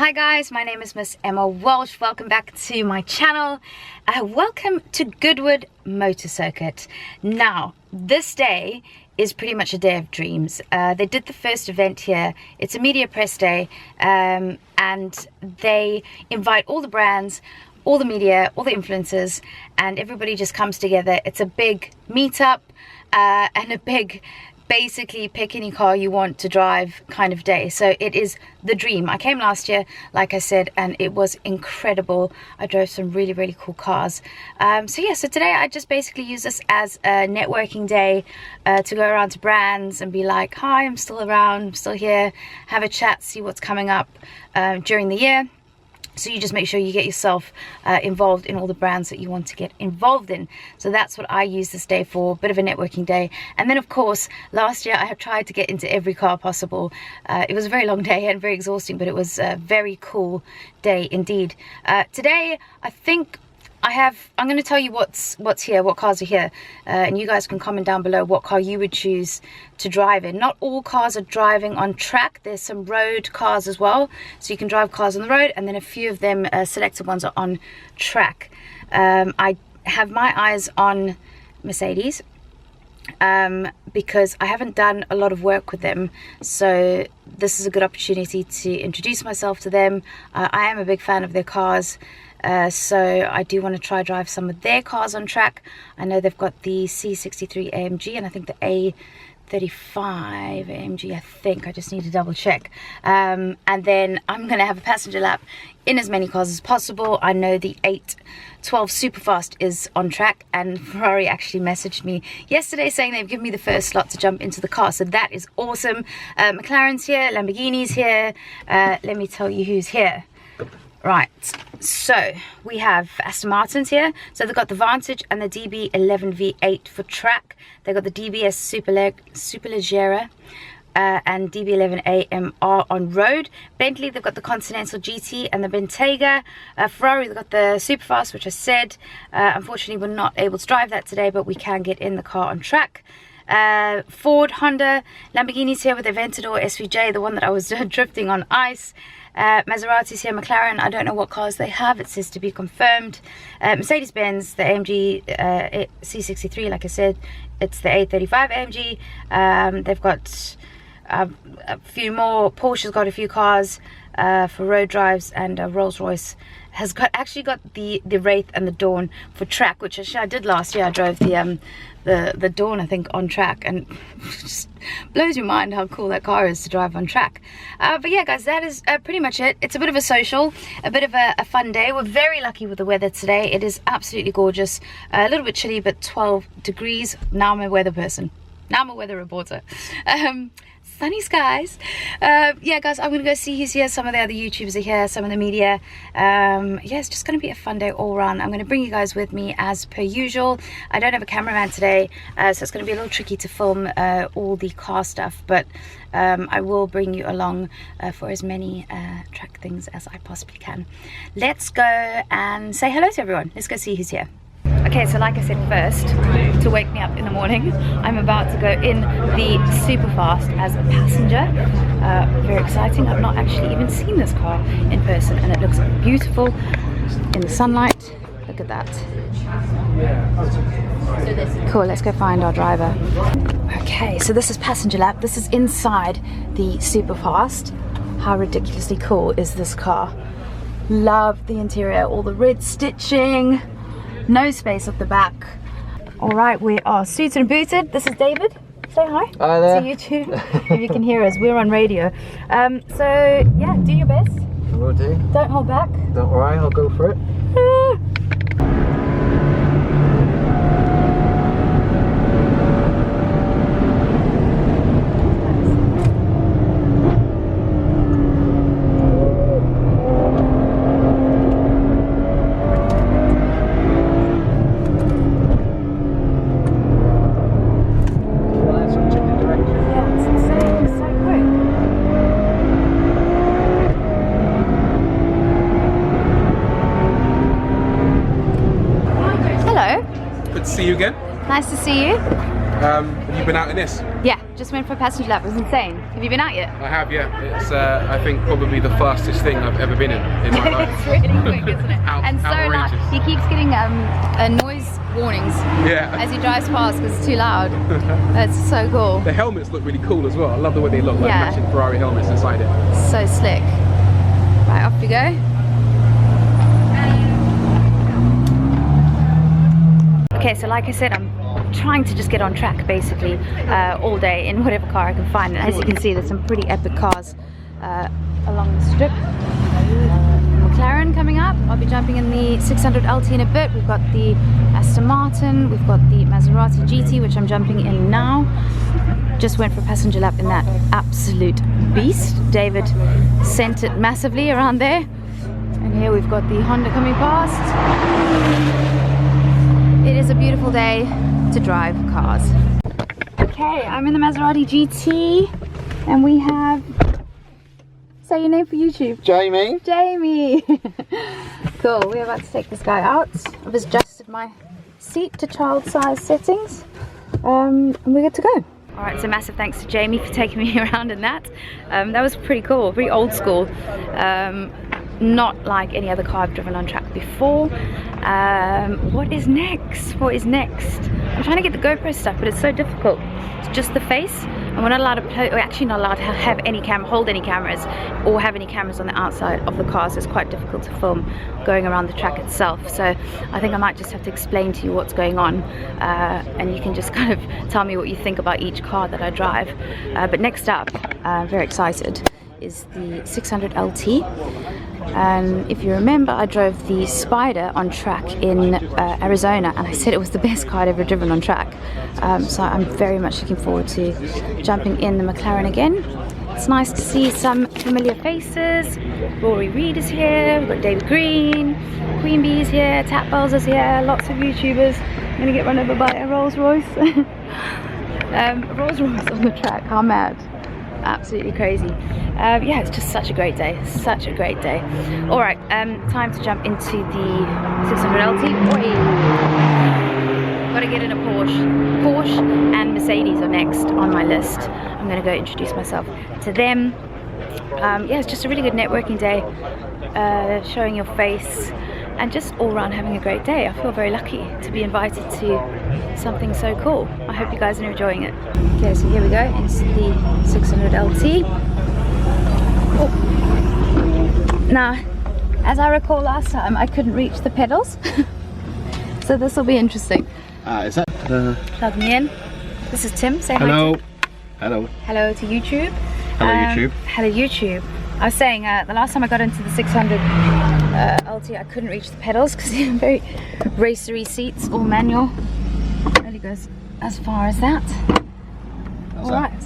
Hi guys, my name is Miss Emma Walsh. Welcome back to my channel. Welcome to Goodwood Motor Circuit. Now, this day is pretty much a day of dreams. They did the first event here. It's a media press day, and they invite all the brands, all the media, all the influencers, and everybody just comes together. It's a big meetup and a big basically pick any car you want to drive kind of day. So it is the dream. I came last year, like I said, and it was incredible. I drove some really cool cars. So today I just basically use this as a networking day to go around to brands and be like, hi, I'm still around, I'm still here, have a chat, see what's coming up during the year. So you just make sure you get yourself involved in all the brands that you want to get involved in. So that's what I use this day for, a bit of a networking day. And then of course, last year I have tried to get into every car possible. It was a very long day and very exhausting, but it was a very cool day indeed. Today, I think I'm going to tell you what's here, what cars are here, and you guys can comment down below what car you would choose to drive in. Not all cars are driving on track. There's some road cars as well, so you can drive cars on the road, and then a few of them selected ones are on track. I have my eyes on Mercedes because I haven't done a lot of work with them, so this is a good opportunity to introduce myself to them. I am a big fan of their cars. So I do want to try drive some of their cars on track. I know they've got the C63 AMG and I think the A35 AMG, I think. I just need to double check. And then I'm going to have a passenger lap in as many cars as possible. I know the 812 Superfast is on track, and Ferrari actually messaged me yesterday saying they've given me the first slot to jump into the car, so that is awesome. McLaren's here, Lamborghini's here. Let me tell you who's here. Right, so we have Aston Martins here. So they've got the Vantage and the DB11 V8 for track. They've got the DBS Superleggera and DB11 AMR on road. Bentley, they've got the Continental GT and the Bentayga. Ferrari, they've got the Superfast, which I said. Unfortunately, we're not able to drive that today, but we can get in the car on track. Ford, Honda, Lamborghini's here with the Aventador SVJ, the one that I was drifting on ice. Maserati's here, McLaren, I don't know what cars they have, it says to be confirmed. Mercedes-Benz, the AMG C63, like I said, it's the A35 AMG. They've got a few more. Porsche's got a few cars for road drives, and Rolls-Royce has actually got the Wraith and the Dawn for track, which actually I did last year. I drove the Dawn, I think, on track, and just blows your mind how cool that car is to drive on track. But yeah guys, that is pretty much it. It's a bit of a social, a bit of a fun day. We're very lucky with the weather today. It is absolutely gorgeous. A little bit chilly, but 12 degrees. Now I'm a weather person. Now I'm a weather reporter. Sunny skies. Yeah guys, I'm gonna go see who's here. Some of the other YouTubers are here, some of the media. Yeah, it's just gonna be a fun day all around. I'm gonna bring you guys with me as per usual. I don't have a cameraman today, so it's gonna be a little tricky to film all the car stuff, but I will bring you along for as many track things as I possibly can. Let's go and say hello to everyone. Let's go see who's here. Okay, so like I said, first, to wake me up in the morning, I'm about to go in the Superfast as a passenger. Very exciting. I've not actually even seen this car in person, and it looks beautiful in the sunlight. Look at that. Cool, let's go find our driver. Okay, so this is passenger lap. This is inside the Superfast. How ridiculously cool is this car? Love the interior, all the red stitching. No space at the back. All right, we are suited and booted. This is David. Say hi. Hi there. To you too. If you can hear us, we're on radio. So yeah, do your best. I will do. Don't hold back. Don't worry, I'll go for it. See you again. Nice to see you. Have you been out in this? Yeah, just went for a passenger lap. It was insane. Have you been out yet? I have, yeah. It's I think probably the fastest thing I've ever been in my life. It's really quick, isn't it? And so loud. He keeps getting noise warnings as he drives past because it's too loud. That's so cool. The helmets look really cool as well. I love the way they look, like matching Ferrari helmets inside it. So slick. Right, off we go. Okay, so like I said, I'm trying to just get on track basically all day in whatever car I can find. And as you can see, there's some pretty epic cars along the strip. McLaren coming up. I'll be jumping in the 600 LT in a bit. We've got the Aston Martin. We've got the Maserati GT, which I'm jumping in now. Just went for a passenger lap in that absolute beast. David sent it massively around there. And here we've got the Honda coming past. It is a beautiful day to drive cars. Okay, I'm in the Maserati GT and we have, say your name for YouTube. Jamie. Jamie. Cool, we're about to take this guy out. I've adjusted my seat to child size settings and we're good to go. Alright, so massive thanks to Jamie for taking me around in that. That was pretty cool, pretty old school. Not like any other car I've driven on track before. What is next? What is next? I'm trying to get the GoPro stuff, but it's so difficult. It's just the face, and we're not allowed to play, or actually not allowed to have any hold any cameras, or have any cameras on the outside of the car, so it's quite difficult to film going around the track itself. So I think I might just have to explain to you what's going on, and you can just kind of tell me what you think about each car that I drive. But next up, I'm very excited, is the 600 LT. And if you remember, I drove the Spider on track in Arizona, and I said it was the best car I'd ever driven on track. So I'm very much looking forward to jumping in the McLaren again. It's nice to see some familiar faces. Rory Reid is here, we've got David Green, Queen Bee's here, Tap Bells is here, lots of YouTubers. I'm gonna get run over by a Rolls Royce. Rolls Royce on the track, how mad. Absolutely crazy. Yeah, it's just such a great day, such a great day. All right, time to jump into the 600 LT. Wait, gotta get in a Porsche and Mercedes are next on my list. I'm gonna go introduce myself to them. Yeah, it's just a really good networking day, showing your face and just all around having a great day. I feel very lucky to be invited to something so cool. I hope you guys are enjoying it. Okay, so here we go, it's the 600 LT. Oh. Now, as I recall last time, I couldn't reach the pedals. So this will be interesting. Is that Plug me in. This is Tim, say hello. hi to... Hello. Hello to YouTube. Hello YouTube. Hello YouTube. I was saying, the last time I got into the 600 LT, I couldn't reach the pedals because they're very racery seats, all manual. It only goes as far as that. Alright,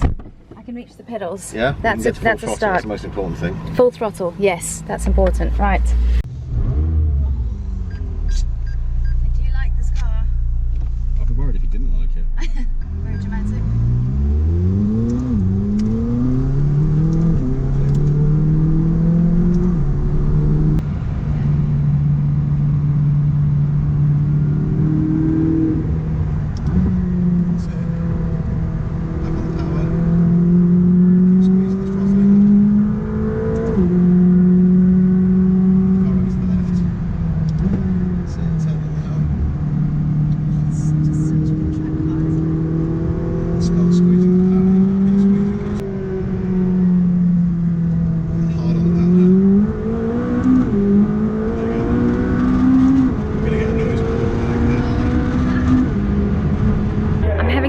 I can reach the pedals. Yeah, that's it. That's a start. That's the most important thing. Full throttle, yes, that's important. Right. Do you like this car? I'd be worried if you didn't like it. Very dramatic.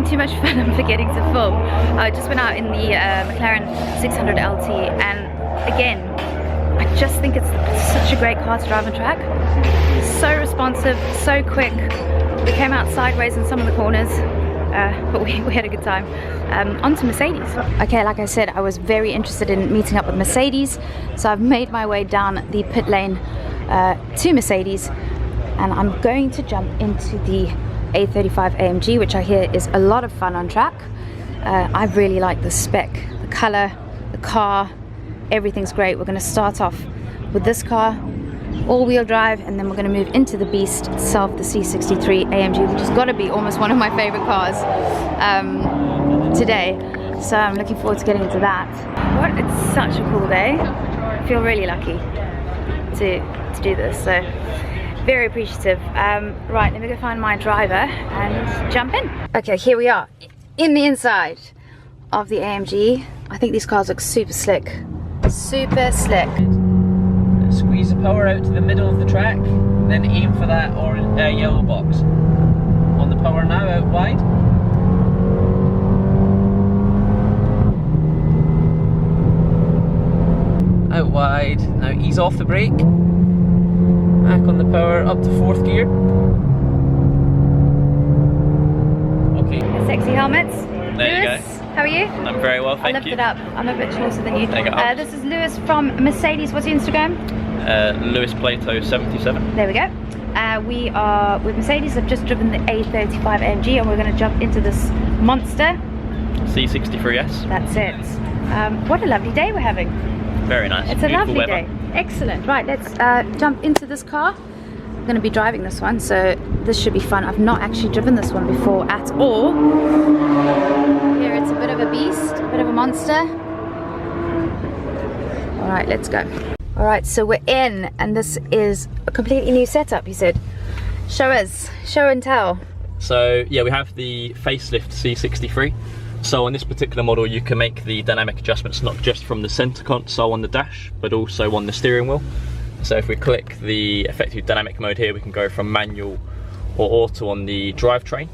Too much fun, I'm forgetting to film. I just went out in the McLaren 600 LT, and again, I just think it's such a great car to drive on track. So responsive, so quick. We came out sideways in some of the corners, but we had a good time. On to Mercedes. Okay, like I said, I was very interested in meeting up with Mercedes, so I've made my way down the pit lane to Mercedes, and I'm going to jump into the A35 AMG, which I hear is a lot of fun on track. I really like the spec, the color, the car, everything's great. We're going to start off with this car, all-wheel drive, and then we're going to move into the beast itself, the C63 AMG, which has got to be almost one of my favorite cars today. So I'm looking forward to getting into that. What? It's such a cool day. I feel really lucky to do this. So very appreciative. Right, let me go find my driver and jump in. Okay, here we are in the inside of the AMG. I think these cars look super slick. Super slick. Squeeze the power out to the middle of the track, then aim for that yellow box. On the power now, out wide. Out wide. Now ease off the brake. Back on the power, up to 4th gear. Okay. Sexy helmets. There you Lewis, go. how are you? I'm very well, thank I you. lifted up. I'm a bit shorter than you. There you go. This is Lewis from Mercedes. What's your Instagram? Lewis Plato 77. There we go. We are with Mercedes. I've just driven the A35 AMG and we're going to jump into this monster. C63S. That's it. What a lovely day we're having. Very nice. It's a Beautiful lovely weather. day. Excellent. Right, let's jump into this car. I'm going to be driving this one, so this should be fun. I've not actually driven this one before at all. Here it's a bit of a beast, a bit of a monster. All right, let's go. All right, so we're in, and this is a completely new setup, you said. Show us, show and tell. So yeah, we have the facelift C63. So on this particular model, you can make the dynamic adjustments not just from the center console on the dash, but also on the steering wheel. So if we click the effective dynamic mode here, we can go from manual or auto on the drivetrain,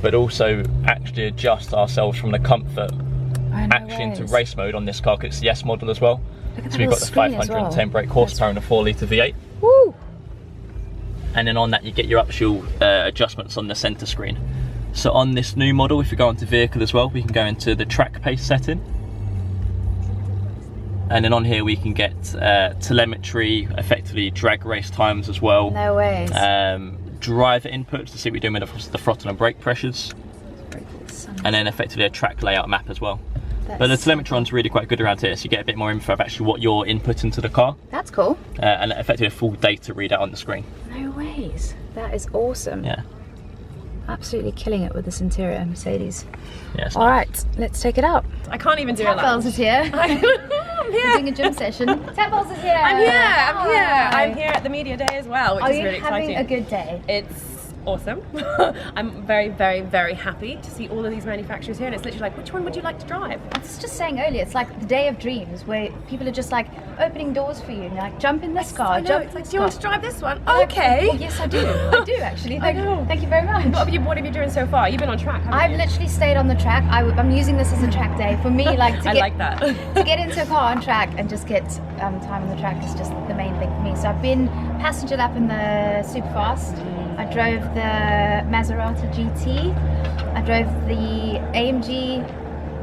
but also actually adjust ourselves from the comfort actually into race mode on this car, because it's the S model as well. So we've got the 510 brake horsepower and a 4-litre V8. Woo! And then on that you get your actual adjustments on the center screen. So on this new model, if you go onto vehicle as well, we can go into the track pace setting. And then on here we can get telemetry, effectively drag race times as well. No ways. Driver inputs to see what we're doing with the throttle and brake pressures. And then effectively a track layout map as well. But the telemetry one's really quite good around here, so you get a bit more info of actually what you're inputting to the car. That's cool. And effectively a full data readout on the screen. No ways. That is awesome. Yeah. Absolutely killing it with this interior, Mercedes. Yes. All right, let's take it out. I can't even do it. Tap Bells is here. I'm We're here. doing a gym session. Tap Bells is here. I'm here. I'm here. Hi. I'm here at the media day as well, which Are is you really having exciting. a good day? It's awesome. I'm very, very, very happy to see all of these manufacturers here, and it's literally like, which one would you like to drive? I was just saying earlier, it's like the day of dreams where people are just like opening doors for you and like jump in this car, I know, jump it's in like, this do you car. want to drive this one? Like, Okay. oh, yes, I do. I do actually. I know. Thank you very much. What have you doing so far? You've been on track, haven't I've you? literally stayed on the track. I'm using this as a track day. For me, like to I get, like that. to get into a car on track and just get time on the track is just the main thing for me. So I've been passenger lap in the Superfast. I drove the Maserati GT. I drove the AMG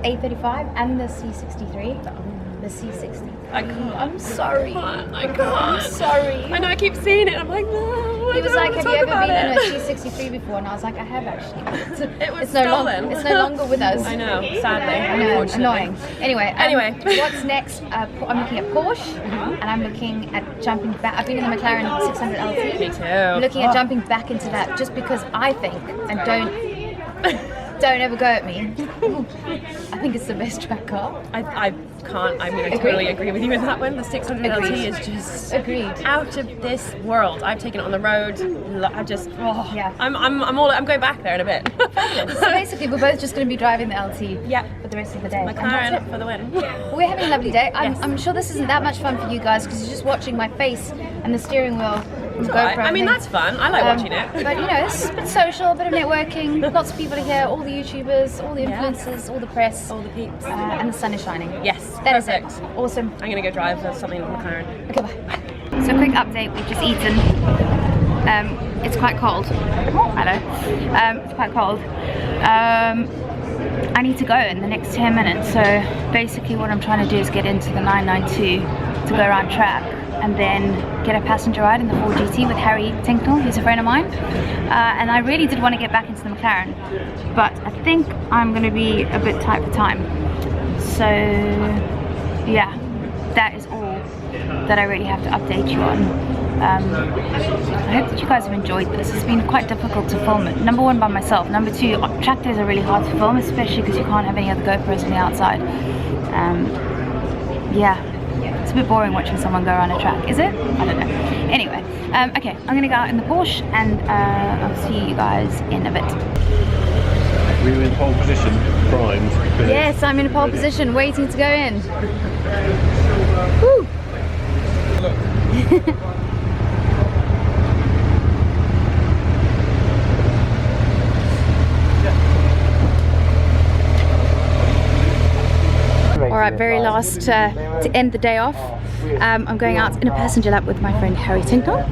A35 and the C63. The C60. I can't. I'm sorry. I can't. I'm sorry. I know, I keep seeing it. I'm like, no. He was like, have you ever been in a it? C63 before? And I was like, I have actually. It was It's no stolen. It's no longer with us. I know, sadly. I know, Unfortunately. annoying. Anyway, Anyway. what's next? I'm looking at Porsche, and I'm looking at jumping back. I've been in the McLaren 600 LT. Me too. I'm looking at jumping back into that just because I think, and don't ever go at me, I think it's the best track car. I can't. I mean, I Agree. totally agree with you with that one. The 600 Agreed. LT is just Agreed. out of this world. I've taken it on the road. I just, Yeah. I'm going back there in a bit. So basically, we're both just going to be driving the LT Yeah. for the rest of the day. And that's McLaren it. for the win. We're having a lovely day. Yes. I'm sure this isn't that much fun for you guys because you're just watching my face and the steering wheel. And the Right. GoPro I mean, thing. that's fun. I like watching it. But you know, it's a bit social, a bit of networking. Lots of people are here, all the YouTubers, all the influencers, all the press, All the peeps. and the sun is shining. Yes, That is perfect. it. Awesome. I'm gonna go drive something in McLaren. Okay, bye. So quick update, we've just eaten. It's quite cold. Oh, hello. It's quite cold. I need to go in the next 10 minutes. So basically what I'm trying to do is get into the 992 to go around track and then get a passenger ride in the 4GT with Harry Tinknell, who's a friend of mine. And I really did want to get back into the McLaren, but I think I'm going to be a bit tight for time. So yeah, that is all that I really have to update you on. I hope that you guys have enjoyed this. It's been quite difficult to film it. Number one, by myself. Number two, track days are really hard to film, especially because you can't have any other GoPros on the outside. Yeah, it's a bit boring watching someone go around a track, is it? I don't know. Anyway, okay, I'm gonna go out in the Porsche and I'll see you guys in a bit. We were in pole position, primed. Yes, I'm in a pole position, waiting to go in. Woo! Alright, very last to end the day off. I'm going out in a passenger lap with my friend Harry Tinknell,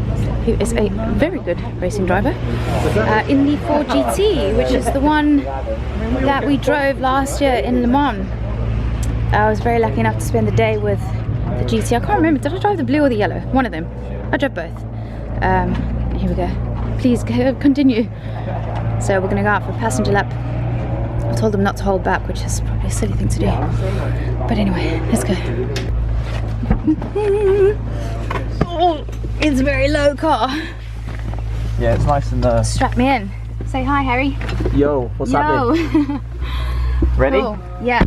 who is a very good racing driver, in the Ford GT, which is the one that we drove last year in Le Mans. I was very lucky enough to spend the day with the GT. I can't remember, did I drive the blue or the yellow? One of them. I drove both. Here we go. Please continue. So we're going to go out for a passenger lap. I told them not to hold back, which is probably a silly thing to do. But anyway, let's go. Oh, it's a very low car. Yeah, it's nice and Strap me in. Say hi, Harry. Yo, what's happening? Ready? Cool. Yeah.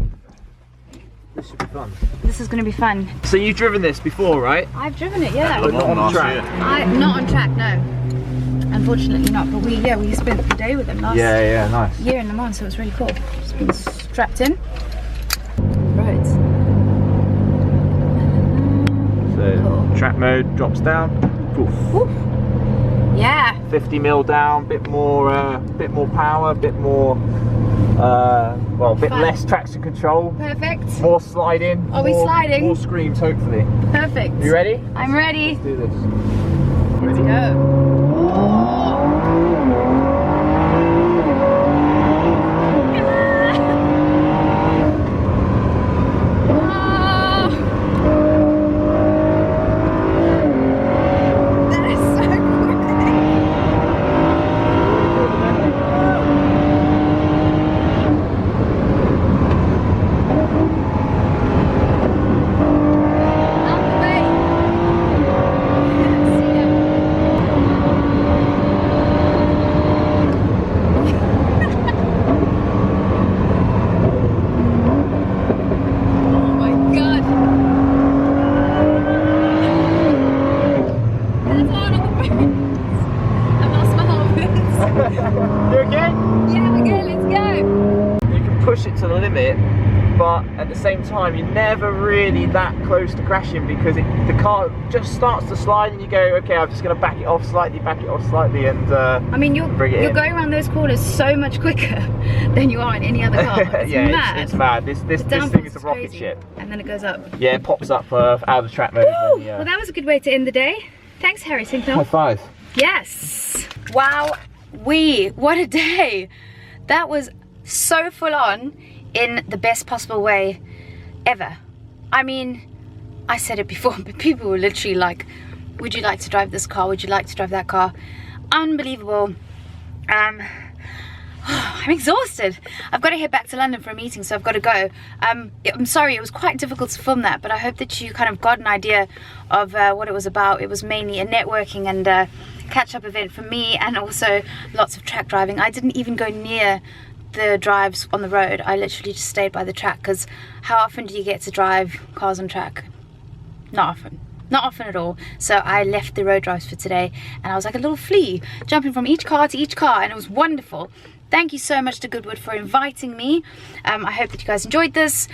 This should be fun. This is going to be fun. So you've driven this before, right? I've driven it, yeah. But not on track. Not on track, no. Unfortunately not, but we spent the day with them last nice. year in Le Mans, so it was really cool. Just been strapped in. Roads. So Cool. track mode drops down. Poof. Woo. Yeah. 50 mil down, bit more power, bit more, well, a bit Fun. less traction control. Perfect. More sliding. Are we sliding? More screams, hopefully. Perfect. You ready? I'm ready. Let's do this. Let's go. But at the same time, you're never really that close to crashing because the car just starts to slide and you go, okay, I'm just going to back it off slightly, and I mean, you're going around those corners so much quicker than you are in any other car. It's mad. It's mad. This thing is a rocket ship. And then it goes up. Yeah, it pops up out of the track mode. Woo! Well, that was a good way to end the day. Thanks, Harry Tinknell. High five. Yes. Wow. What a day. That was so full on in the best possible way ever. I mean, I said it before, but people were literally like, would you like to drive this car? Would you like to drive that car? Unbelievable. I'm exhausted. I've got to head back to London for a meeting, so I've got to go. I'm sorry, it was quite difficult to film that, but I hope that you kind of got an idea of what it was about. It was mainly a networking and catch-up event for me, and also lots of track driving. I didn't even go near the drives on the road. I literally just stayed by the track, because how often do you get to drive cars on track? Not often. Not often at all. So I left the road drives for today, and I was like a little flea jumping from each car to each car, and it was wonderful. Thank you so much to Goodwood for inviting me. I hope that you guys enjoyed this.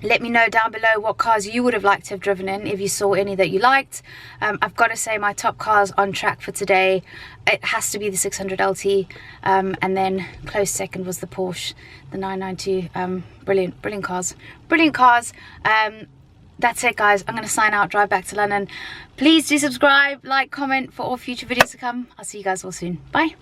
Let me know down below what cars you would have liked to have driven in, if you saw any that you liked. I've got to say my top cars on track for today, it has to be the 600 LT, and then close second was the Porsche, the 992. Brilliant cars. That's it, guys. I'm going to sign out, drive back to London. Please do subscribe, like, comment for all future videos to come. I'll see you guys all soon. Bye.